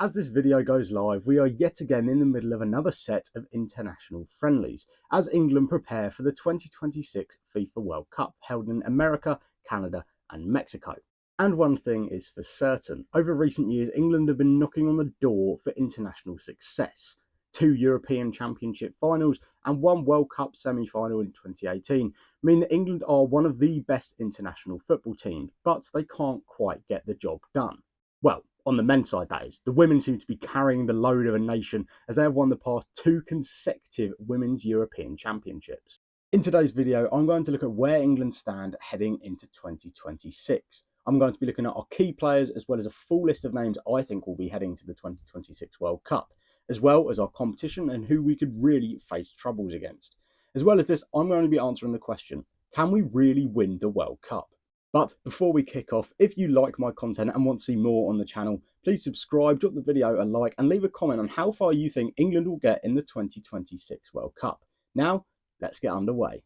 As this video goes live, we are yet again in the middle of another set of international friendlies as England prepare for the 2026 FIFA World Cup held in America, Canada and Mexico. And one thing is for certain, over recent years England have been knocking on the door for international success. 2 European Championship finals and 1 World Cup semi-final in 2018 mean that England are one of the best international football teams, but they can't quite get the job done. Well, on the men's side that is. The women seem to be carrying the load of a nation as they have won the past 2 consecutive Women's European Championships. In today's video, I'm going to look at where England stand heading into 2026. I'm going to be looking at our key players as well as a full list of names I think will be heading to the 2026 World Cup, as well as our competition and who we could really face troubles against. As well as this, I'm going to be answering the question, can we really win the World Cup? But before we kick off, if you like my content and want to see more on the channel, please subscribe, drop the video a like and leave a comment on how far you think England will get in the 2026 World Cup. Now, let's get underway.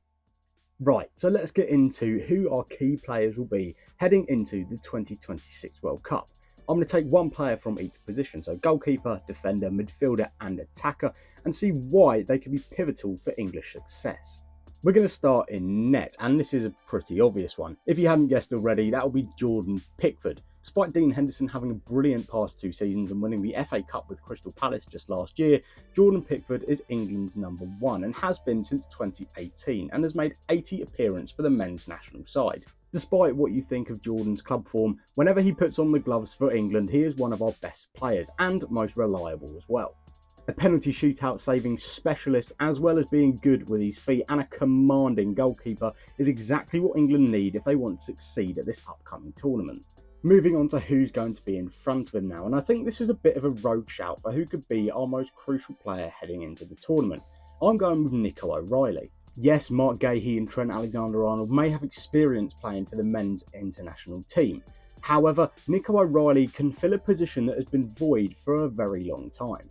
Right, so let's get into who our key players will be heading into the 2026 World Cup. I'm going to take one player from each position, so goalkeeper, defender, midfielder and attacker, and see why they can be pivotal for English success. We're going to start in net, and this is a pretty obvious one. If you hadn't guessed already, that will be Jordan Pickford. Despite Dean Henderson having a brilliant past 2 seasons and winning the FA Cup with Crystal Palace just last year, Jordan Pickford is England's #1 and has been since 2018 and has made 80 appearances for the men's national side. Despite what you think of Jordan's club form, whenever he puts on the gloves for England, he is one of our best players and most reliable as well. A penalty shootout saving specialist as well as being good with his feet and a commanding goalkeeper is exactly what England need if they want to succeed at this upcoming tournament. Moving on to who's going to be in front of him now, and I think this is a bit of a rogue shout for who could be our most crucial player heading into the tournament. I'm going with Nico O'Reilly. Yes, Mark Gahey and Trent Alexander-Arnold may have experience playing for the men's international team. However, Nico O'Reilly can fill a position that has been void for a very long time.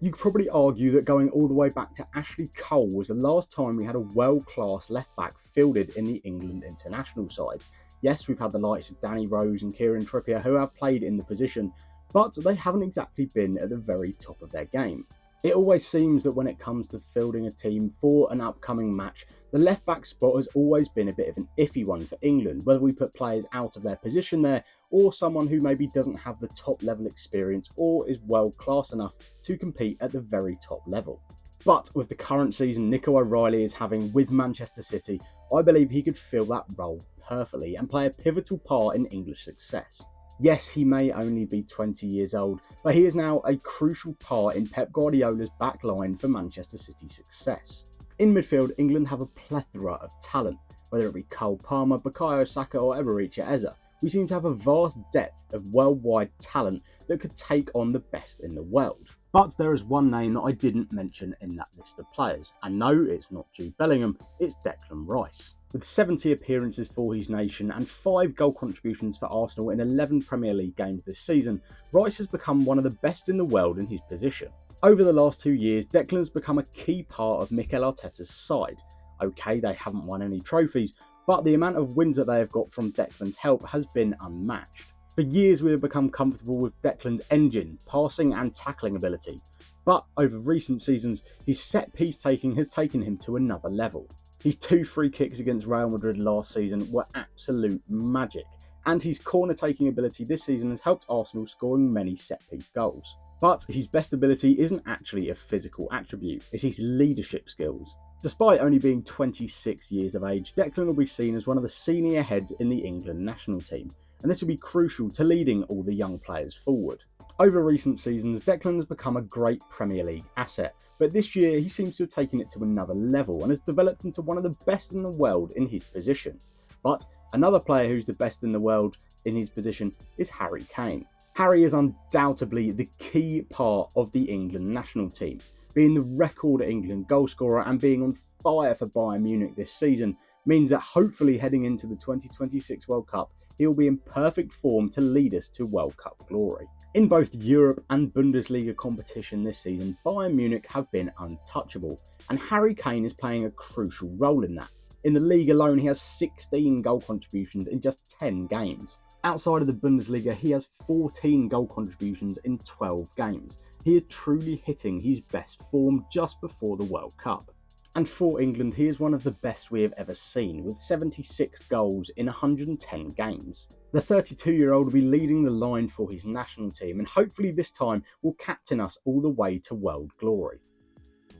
You could probably argue that going all the way back to Ashley Cole was the last time we had a world-class left-back fielded in the England international side. Yes, we've had the likes of Danny Rose and Kieran Trippier who have played in the position, but they haven't exactly been at the very top of their game. It always seems that when it comes to fielding a team for an upcoming match, the left-back spot has always been a bit of an iffy one for England, whether we put players out of their position there or someone who maybe doesn't have the top level experience or is world class enough to compete at the very top level. But with the current season Nico O'Reilly is having with Manchester City, I believe he could fill that role perfectly and play a pivotal part in English success. Yes, he may only be 20 years old, but he is now a crucial part in Pep Guardiola's back line for Manchester City's success. In midfield, England have a plethora of talent, whether it be Cole Palmer, Bukayo Saka or Eberechi Eze. We seem to have a vast depth of worldwide talent that could take on the best in the world. But there is one name that I didn't mention in that list of players, and no, it's not Jude Bellingham, it's Declan Rice. With 70 appearances for his nation and 5 goal contributions for Arsenal in 11 Premier League games this season, Rice has become one of the best in the world in his position. Over the last 2 years, Declan has become a key part of Mikel Arteta's side. Okay, they haven't won any trophies, but the amount of wins that they have got from Declan's help has been unmatched. For years we have become comfortable with Declan's engine, passing and tackling ability, but over recent seasons his set piece taking has taken him to another level. His 2 free kicks against Real Madrid last season were absolute magic, and his corner taking ability this season has helped Arsenal scoring many set piece goals. But his best ability isn't actually a physical attribute, it's his leadership skills. Despite only being 26 years of age, Declan will be seen as one of the senior heads in the England national team, and this will be crucial to leading all the young players forward. Over recent seasons, Declan has become a great Premier League asset, but this year he seems to have taken it to another level and has developed into one of the best in the world in his position. But another player who's the best in the world in his position is Harry Kane. Harry is undoubtedly the key part of the England national team, being the record England goalscorer and being on fire for Bayern Munich this season means that hopefully heading into the 2026 World Cup he will be in perfect form to lead us to World Cup glory. In both Europe and Bundesliga competition this season, Bayern Munich have been untouchable, and Harry Kane is playing a crucial role in that. In the league alone, he has 16 goal contributions in just 10 games. Outside of the Bundesliga, he has 14 goal contributions in 12 games. He is truly hitting his best form just before the World Cup. And for England, he is one of the best we have ever seen, with 76 goals in 110 games. The 32-year-old will be leading the line for his national team, and hopefully this time will captain us all the way to world glory.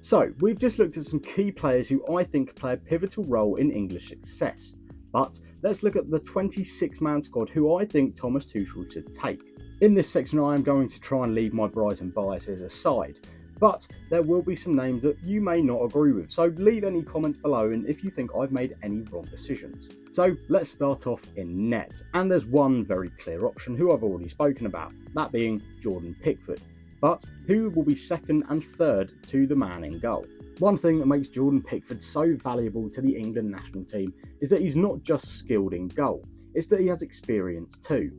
So, we've just looked at some key players who I think play a pivotal role in English success. But let's look at the 26-man squad who I think Thomas Tuchel should take. In this section, I am going to try and leave my Brighton biases aside, but there will be some names that you may not agree with, so leave any comments below and if you think I've made any wrong decisions. So let's start off in net, and there's one very clear option who I've already spoken about, that being Jordan Pickford. But who will be second and third to the man in goal? One thing that makes Jordan Pickford so valuable to the England national team is that he's not just skilled in goal, it's that he has experience too.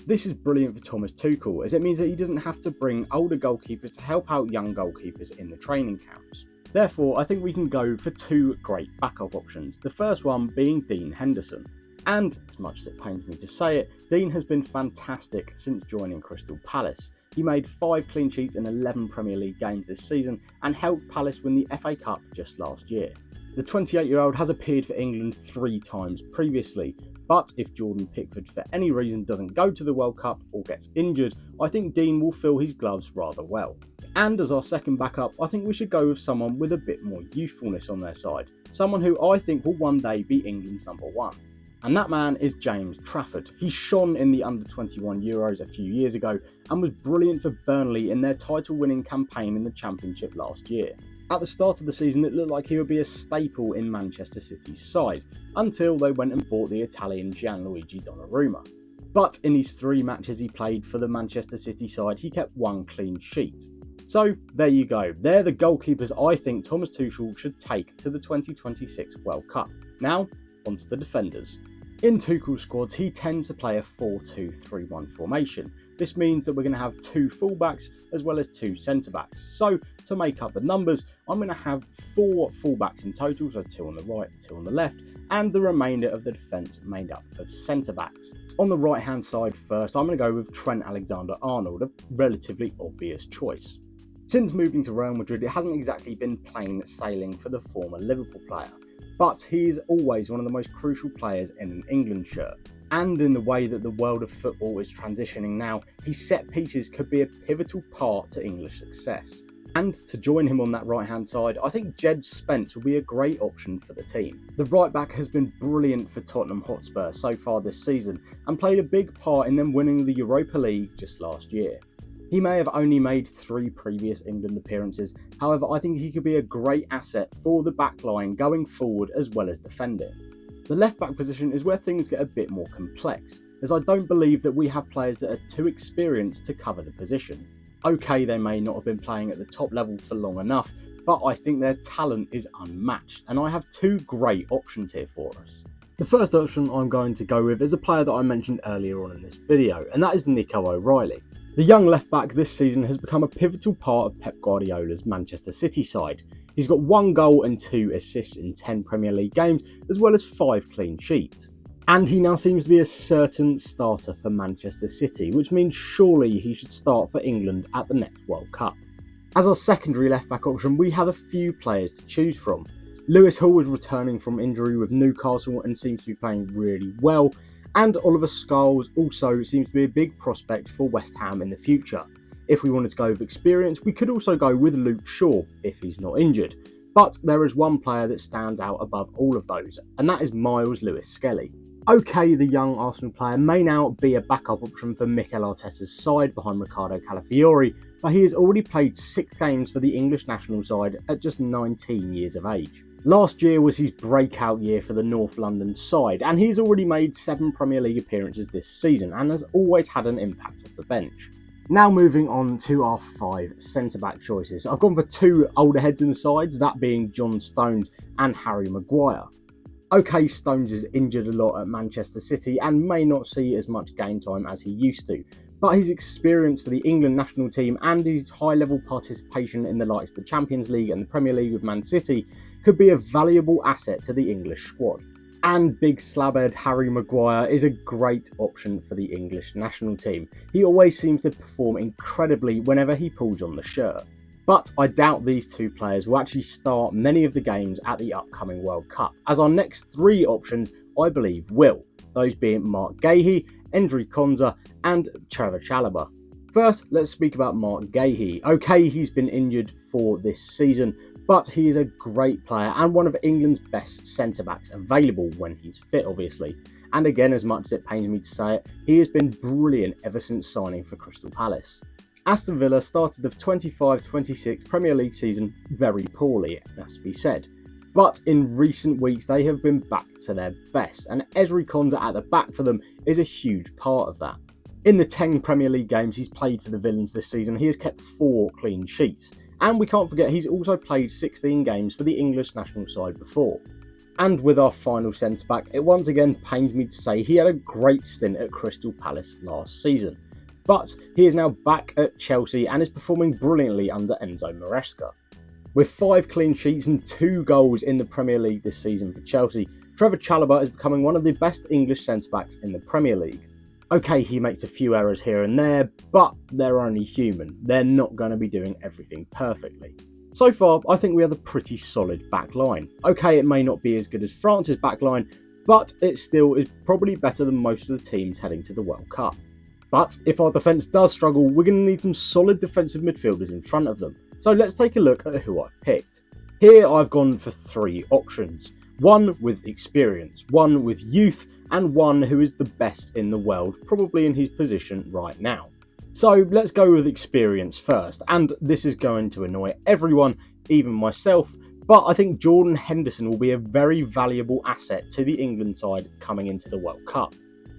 This is brilliant for Thomas Tuchel, as it means that he doesn't have to bring older goalkeepers to help out young goalkeepers in the training camps. Therefore, I think we can go for two great backup options, the first one being Dean Henderson. And, as much as it pains me to say it, Dean has been fantastic since joining Crystal Palace. He made 5 clean sheets in 11 Premier League games this season and helped Palace win the FA Cup just last year. The 28-year-old has appeared for England 3 times previously, but if Jordan Pickford for any reason doesn't go to the World Cup or gets injured, I think Dean will fill his gloves rather well. And as our second backup, I think we should go with someone with a bit more youthfulness on their side, someone who I think will one day be England's number 1. And that man is James Trafford. He shone in the under-21 Euros a few years ago and was brilliant for Burnley in their title-winning campaign in the Championship last year. At the start of the season, it looked like he would be a staple in Manchester City's side, until they went and bought the Italian Gianluigi Donnarumma. But in his 3 matches he played for the Manchester City side, he kept 1 clean sheet. So there you go, they're the goalkeepers I think Thomas Tuchel should take to the 2026 World Cup. Now, onto the defenders. In Tuchel's squads, he tends to play a 4-2-3-1 formation. This means that we're going to have 2 fullbacks as well as 2 centre-backs. So, to make up the numbers, I'm going to have 4 fullbacks in total, so 2 on the right, 2 on the left, and the remainder of the defence made up of centre-backs. On the right-hand side first, I'm going to go with Trent Alexander-Arnold, a relatively obvious choice. Since moving to Real Madrid, it hasn't exactly been plain sailing for the former Liverpool player, but he is always one of the most crucial players in an England shirt. And in the way that the world of football is transitioning now, his set pieces could be a pivotal part to English success. And to join him on that right-hand side, I think Jed Spence will be a great option for the team. The right-back has been brilliant for Tottenham Hotspur so far this season and played a big part in them winning the Europa League just last year. He may have only made 3 previous England appearances, however I think he could be a great asset for the backline going forward as well as defending. The left back position is where things get a bit more complex, as I don't believe that we have players that are too experienced to cover the position. Okay, they may not have been playing at the top level for long enough, but I think their talent is unmatched, and I have 2 great options here for us. The first option I'm going to go with is a player that I mentioned earlier on in this video, and that is Nico O'Reilly. The young left-back this season has become a pivotal part of Pep Guardiola's Manchester City side. He's got 1 goal and 2 assists in 10 Premier League games, as well as 5 clean sheets. And he now seems to be a certain starter for Manchester City, which means surely he should start for England at the next World Cup. As our secondary left-back option, we have a few players to choose from. Lewis Hall is returning from injury with Newcastle and seems to be playing really well. And Oliver Scholes also seems to be a big prospect for West Ham in the future. If we wanted to go with experience, we could also go with Luke Shaw if he's not injured. But there is one player that stands out above all of those, and that is Miles Lewis-Skelly. Okay, the young Arsenal player may now be a backup option for Mikel Arteta's side behind Ricardo Calafiori, but he has already played 6 games for the English national side at just 19 years of age. Last year was his breakout year for the North London side, and he's already made 7 Premier League appearances this season and has always had an impact off the bench. Now moving on to our 5 centre-back choices. I've gone for 2 older heads in the sides, that being John Stones and Harry Maguire. Okay, Stones is injured a lot at Manchester City and may not see as much game time as he used to, but his experience for the England national team and his high-level participation in the likes of the Champions League and the Premier League with Man City could be a valuable asset to the English squad. And big slabhead Harry Maguire is a great option for the English national team. He always seems to perform incredibly whenever he pulls on the shirt. But I doubt these two players will actually start many of the games at the upcoming World Cup, as our next three options I believe will, those being Mark Gahey, Endry Konza and Trevor Chalobah. First, let's speak about Mark Gahey. Okay, he's been injured for this season, but he is a great player and one of England's best centre-backs available when he's fit, obviously. And again, as much as it pains me to say it, he has been brilliant ever since signing for Crystal Palace. Aston Villa started the 25-26 Premier League season very poorly, it has to be said. But in recent weeks, they have been back to their best, and Endry Konza at the back for them is a huge part of that. In the 10 Premier League games he's played for the Villains this season, he has kept 4 clean sheets. And we can't forget he's also played 16 games for the English national side before. And with our final centre-back, it once again pains me to say he had a great stint at Crystal Palace last season. But he is now back at Chelsea and is performing brilliantly under Enzo Maresca. With 5 clean sheets and 2 goals in the Premier League this season for Chelsea, Trevor Chalobah is becoming one of the best English centre-backs in the Premier League. Okay, he makes a few errors here and there, but they're only human. They're not going to be doing everything perfectly. So far, I think we have a pretty solid back line. Okay, it may not be as good as France's back line, but it still is probably better than most of the teams heading to the World Cup. But if our defence does struggle, we're going to need some solid defensive midfielders in front of them. So let's take a look at who I've picked. Here I've gone for 3 options. One with experience, one with youth, and one who is the best in the world, probably in his position right now. So let's go with experience first, and this is going to annoy everyone, even myself, but I think Jordan Henderson will be a very valuable asset to the England side coming into the World Cup.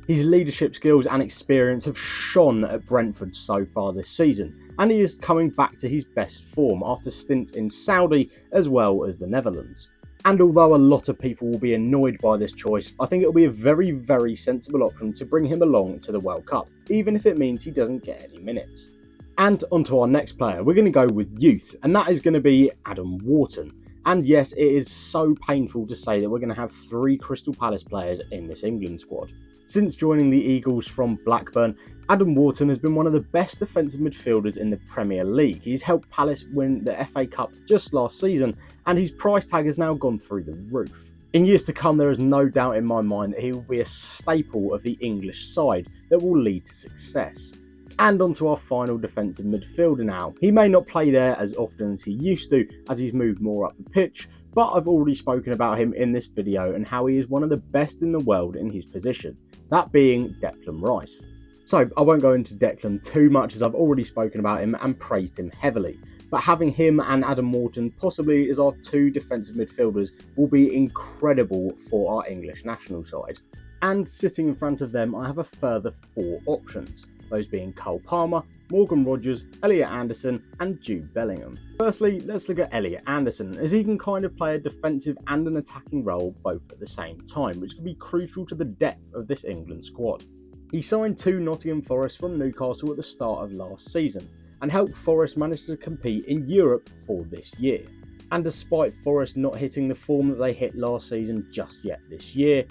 His leadership skills and experience have shone at Brentford so far this season, and he is coming back to his best form after stints in Saudi as well as the Netherlands. And although a lot of people will be annoyed by this choice, I think it will be a very sensible option to bring him along to the World Cup, even if it means he doesn't get any minutes. And onto our next player, we're going to go with youth, and that is going to be Adam Wharton. And yes, it is so painful to say that we're going to have 3 Crystal Palace players in this England squad. Since joining the Eagles from Blackburn, Adam Wharton has been one of the best defensive midfielders in the Premier League. He's helped Palace win the FA Cup just last season, and his price tag has now gone through the roof. In years to come, there is no doubt in my mind that he will be a staple of the English side that will lead to success. And onto our final defensive midfielder now. He may not play there as often as he used to, as he's moved more up the pitch, but I've already spoken about him in this video and how he is one of the best in the world in his position, that being Declan Rice. So I won't go into Declan too much as I've already spoken about him and praised him heavily, but having him and Adam Wharton possibly as our 2 defensive midfielders will be incredible for our English national side. And sitting in front of them I have a further 4 options, those being Cole Palmer, Morgan Rogers, Elliot Anderson and Jude Bellingham. Firstly, let's look at Elliot Anderson, as he can kind of play a defensive and an attacking role both at the same time, which could be crucial to the depth of this England squad. He signed to Nottingham Forest from Newcastle at the start of last season, and helped Forest manage to compete in Europe for this year. And despite Forest not hitting the form that they hit last season just yet this year,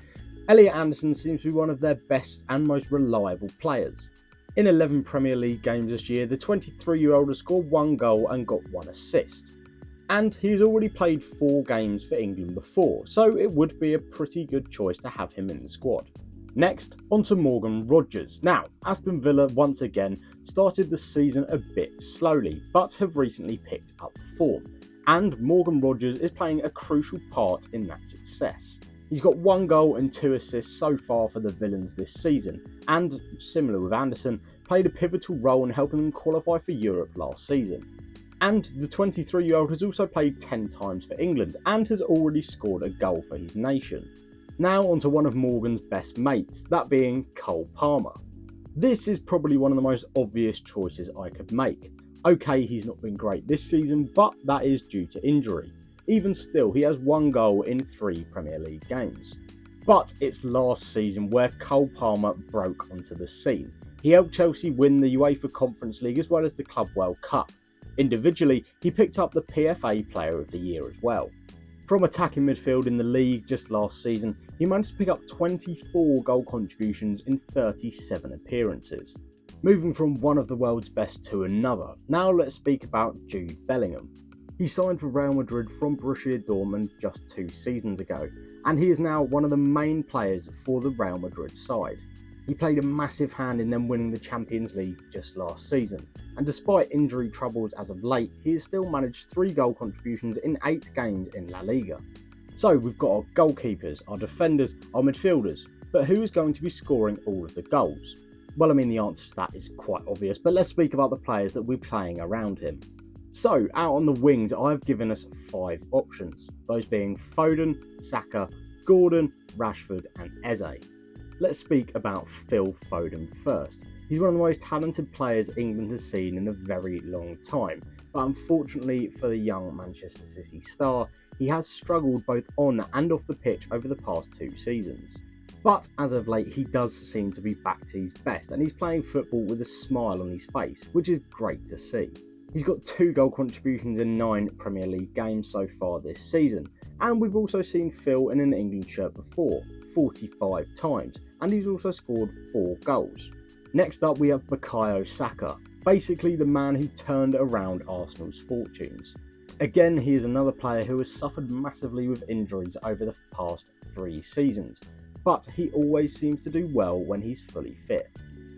Elliot Anderson seems to be one of their best and most reliable players. In 11 Premier League games this year, the 23-year-old has scored 1 goal and got 1 assist. And he's already played 4 games for England before, so it would be a pretty good choice to have him in the squad. Next, onto Morgan Rogers. Now, Aston Villa once again started the season a bit slowly, but have recently picked up form. And Morgan Rogers is playing a crucial part in that success. He's got 1 goal and 2 assists so far for the Villains this season, and, similar with Anderson, played a pivotal role in helping them qualify for Europe last season. And the 23-year-old has also played 10 times for England, and has already scored a goal for his nation. Now onto one of Morgan's best mates, that being Cole Palmer. This is probably one of the most obvious choices I could make. Okay, he's not been great this season, but that is due to injury. Even still, he has 1 goal in 3 Premier League games. But it's last season where Cole Palmer broke onto the scene. He helped Chelsea win the UEFA Conference League as well as the Club World Cup. Individually, he picked up the PFA Player of the Year as well. From attacking midfield in the league just last season, he managed to pick up 24 goal contributions in 37 appearances. Moving from one of the world's best to another, now let's speak about Jude Bellingham. He signed for Real Madrid from Borussia Dortmund just 2 seasons ago, and he is now one of the main players for the Real Madrid side. He played a massive hand in them winning the Champions League just last season, and despite injury troubles as of late, he has still managed 3 goal contributions in 8 games in La Liga. So we've got our goalkeepers, our defenders, our midfielders, but who is going to be scoring all of the goals? Well, I mean, the answer to that is quite obvious, but let's speak about the players that we're playing around him. So, out on the wings, I've given us 5 options, those being Foden, Saka, Gordon, Rashford and Eze. Let's speak about Phil Foden first. He's one of the most talented players England has seen in a very long time, but unfortunately for the young Manchester City star, he has struggled both on and off the pitch over the past 2 seasons. But as of late, he does seem to be back to his best, and he's playing football with a smile on his face, which is great to see. He's got 2 goal contributions in 9 Premier League games so far this season, and we've also seen Phil in an England shirt before, 45 times, and he's also scored 4 goals. Next up we have Bukayo Saka, basically the man who turned around Arsenal's fortunes. Again, he is another player who has suffered massively with injuries over the past 3 seasons, but he always seems to do well when he's fully fit.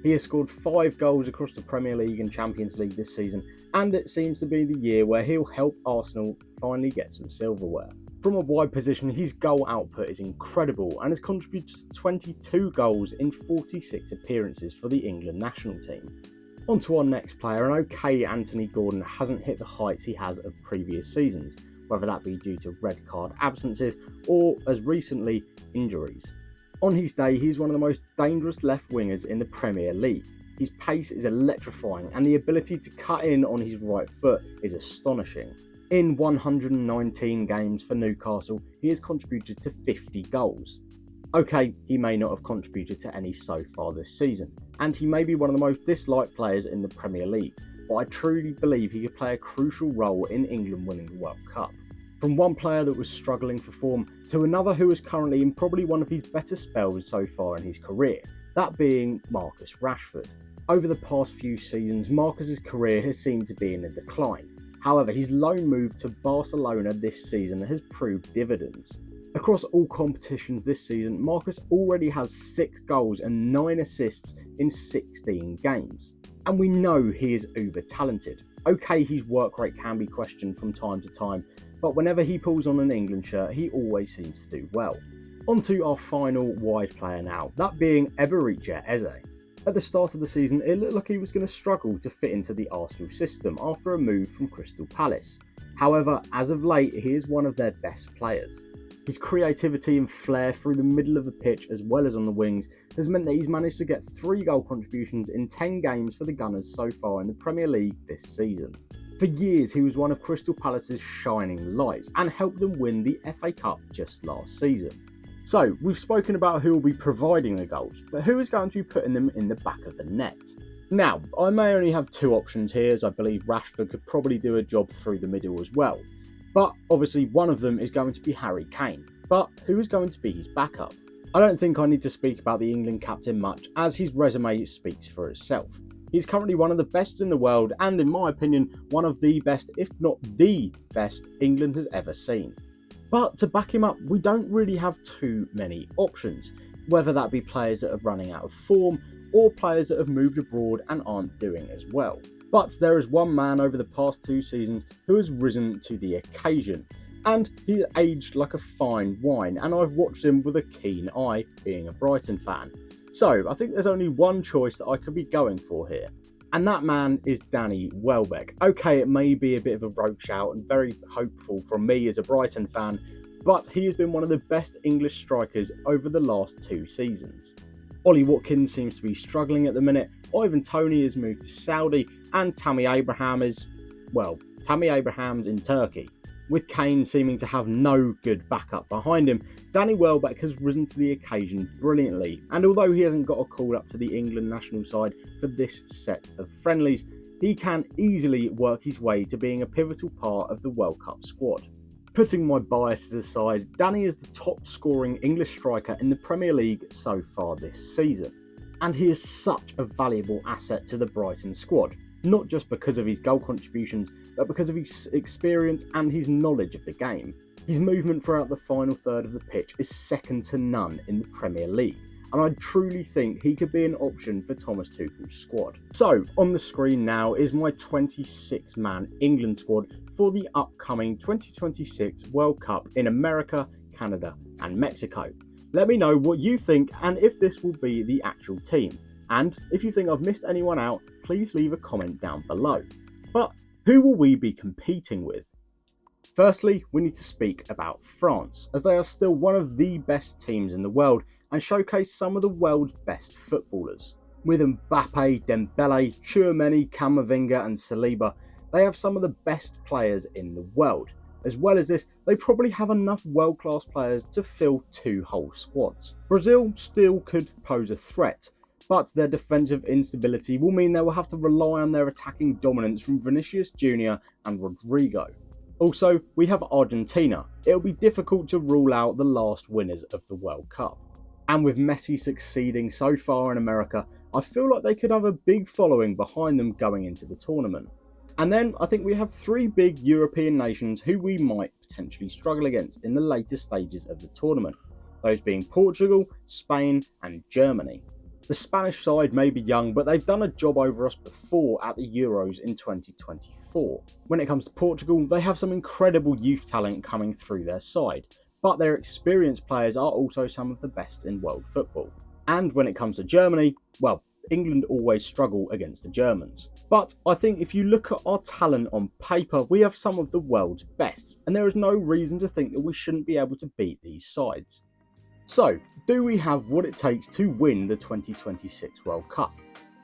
He has scored 5 goals across the Premier League and Champions League this season, and it seems to be the year where he'll help Arsenal finally get some silverware. From a wide position, his goal output is incredible and has contributed to 22 goals in 46 appearances for the England national team. On to our next player, and okay, Anthony Gordon hasn't hit the heights he has of previous seasons, whether that be due to red card absences or, as recently, injuries. On his day, he is one of the most dangerous left wingers in the Premier League. His pace is electrifying and the ability to cut in on his right foot is astonishing. In 119 games for Newcastle, he has contributed to 50 goals. Okay, he may not have contributed to any so far this season, and he may be one of the most disliked players in the Premier League, but I truly believe he could play a crucial role in England winning the World Cup. From one player that was struggling for form to another who is currently in probably one of his better spells so far in his career, that being Marcus Rashford. Over the past few seasons, Marcus's career has seemed to be in a decline. However, his loan move to Barcelona this season has proved dividends. Across all competitions this season, Marcus already has 6 goals and 9 assists in 16 games. And we know he is uber talented. Okay, his work rate can be questioned from time to time, but whenever he pulls on an England shirt, he always seems to do well. On to our final wide player now, that being Eberechi Eze. At the start of the season, it looked like he was going to struggle to fit into the Arsenal system after a move from Crystal Palace. However, as of late, he is one of their best players. His creativity and flair through the middle of the pitch as well as on the wings has meant that he's managed to get 3 goal contributions in 10 games for the Gunners so far in the Premier League this season. For years, he was one of Crystal Palace's shining lights and helped them win the FA Cup just last season. So, we've spoken about who will be providing the goals, but who is going to be putting them in the back of the net? Now, I may only have 2 options here, as I believe Rashford could probably do a job through the middle as well. But obviously one of them is going to be Harry Kane. But who is going to be his backup? I don't think I need to speak about the England captain much, as his resume speaks for itself. He's currently one of the best in the world and, in my opinion, one of the best, if not the best, England has ever seen. But to back him up, we don't really have too many options, whether that be players that are running out of form or players that have moved abroad and aren't doing as well. But there is one man over the past 2 seasons who has risen to the occasion, and he's aged like a fine wine, and I've watched him with a keen eye, being a Brighton fan. So I think there's only one choice that I could be going for here, and that man is Danny Welbeck. Okay, it may be a bit of a rogue shout and very hopeful from me as a Brighton fan, but he has been one of the best English strikers over the last 2 seasons. Ollie Watkins seems to be struggling at the minute, Ivan Toney has moved to Saudi, and Tammy Abraham's in Turkey. With Kane seeming to have no good backup behind him, Danny Welbeck has risen to the occasion brilliantly, and although he hasn't got a call up to the England national side for this set of friendlies, he can easily work his way to being a pivotal part of the World Cup squad. Putting my biases aside, Danny is the top scoring English striker in the Premier League so far this season, and he is such a valuable asset to the Brighton squad, not just because of his goal contributions, but because of his experience and his knowledge of the game. His movement throughout the final third of the pitch is second to none in the Premier League, and I truly think he could be an option for Thomas Tuchel's squad. So, on the screen now is my 26-man England squad for the upcoming 2026 World Cup in America, Canada and Mexico. Let me know what you think and if this will be the actual team. And if you think I've missed anyone out, please leave a comment down below. But who will we be competing with? Firstly, we need to speak about France, as they are still one of the best teams in the world and showcase some of the world's best footballers. With Mbappe, Dembele, Tchouameni, Camavinga and Saliba, they have some of the best players in the world. As well as this, they probably have enough world-class players to fill 2 whole squads. Brazil still could pose a threat, but their defensive instability will mean they will have to rely on their attacking dominance from Vinicius Jr. and Rodrigo. Also, we have Argentina. It'll be difficult to rule out the last winners of the World Cup. And with Messi succeeding so far in America, I feel like they could have a big following behind them going into the tournament. And then I think we have 3 big European nations who we might potentially struggle against in the later stages of the tournament, those being Portugal, Spain and Germany. The Spanish side may be young, but they've done a job over us before at the Euros in 2024. When it comes to Portugal, they have some incredible youth talent coming through their side, but their experienced players are also some of the best in world football. And when it comes to Germany, well, England always struggle against the Germans. But I think if you look at our talent on paper, we have some of the world's best, and there is no reason to think that we shouldn't be able to beat these sides. So, do we have what it takes to win the 2026 World Cup?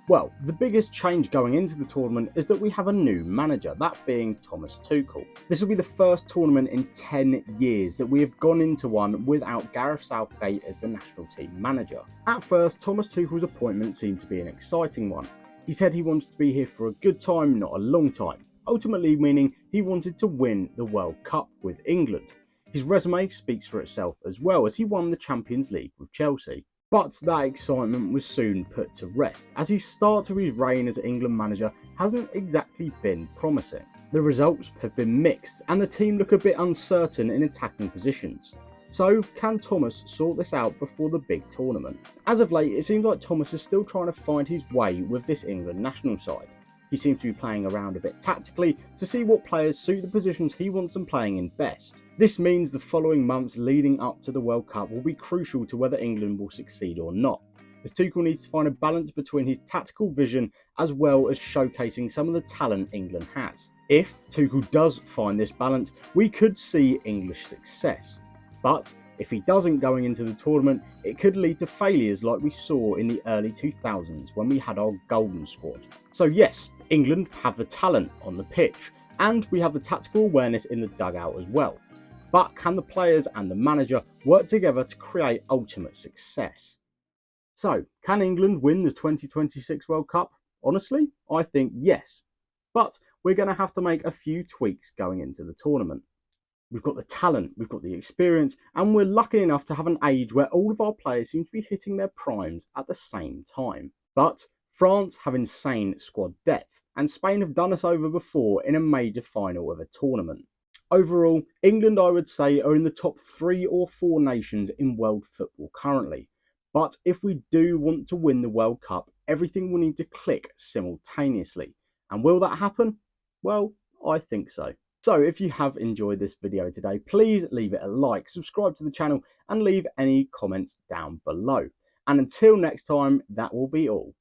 Well, the biggest change going into the tournament is that we have a new manager, that being Thomas Tuchel. This will be the first tournament in 10 years that we have gone into one without Gareth Southgate as the national team manager. At first, Thomas Tuchel's appointment seemed to be an exciting one. He said he wanted to be here for a good time, not a long time, ultimately meaning he wanted to win the World Cup with England. His resume speaks for itself as well, as he won the Champions League with Chelsea. But that excitement was soon put to rest, as his start to his reign as England manager hasn't exactly been promising. The results have been mixed, and the team look a bit uncertain in attacking positions. So, can Thomas sort this out before the big tournament? As of late, it seems like Thomas is still trying to find his way with this England national side. He seems to be playing around a bit tactically to see what players suit the positions he wants them playing in best. This means the following months leading up to the World Cup will be crucial to whether England will succeed or not, as Tuchel needs to find a balance between his tactical vision as well as showcasing some of the talent England has. If Tuchel does find this balance, we could see English success. But if he doesn't going into the tournament, it could lead to failures like we saw in the early 2000s when we had our golden squad. So yes, England have the talent on the pitch, and we have the tactical awareness in the dugout as well. But can the players and the manager work together to create ultimate success? So, can England win the 2026 World Cup? Honestly, I think yes. But we're going to have to make a few tweaks going into the tournament. We've got the talent, we've got the experience, and we're lucky enough to have an age where all of our players seem to be hitting their primes at the same time. But France have insane squad depth, and Spain have done us over before in a major final of a tournament. Overall, England, I would say, are in the top 3 or 4 nations in world football currently. But if we do want to win the World Cup, everything will need to click simultaneously. And will that happen? Well, I think so. So if you have enjoyed this video today, please leave it a like, subscribe to the channel and leave any comments down below. And until next time, that will be all.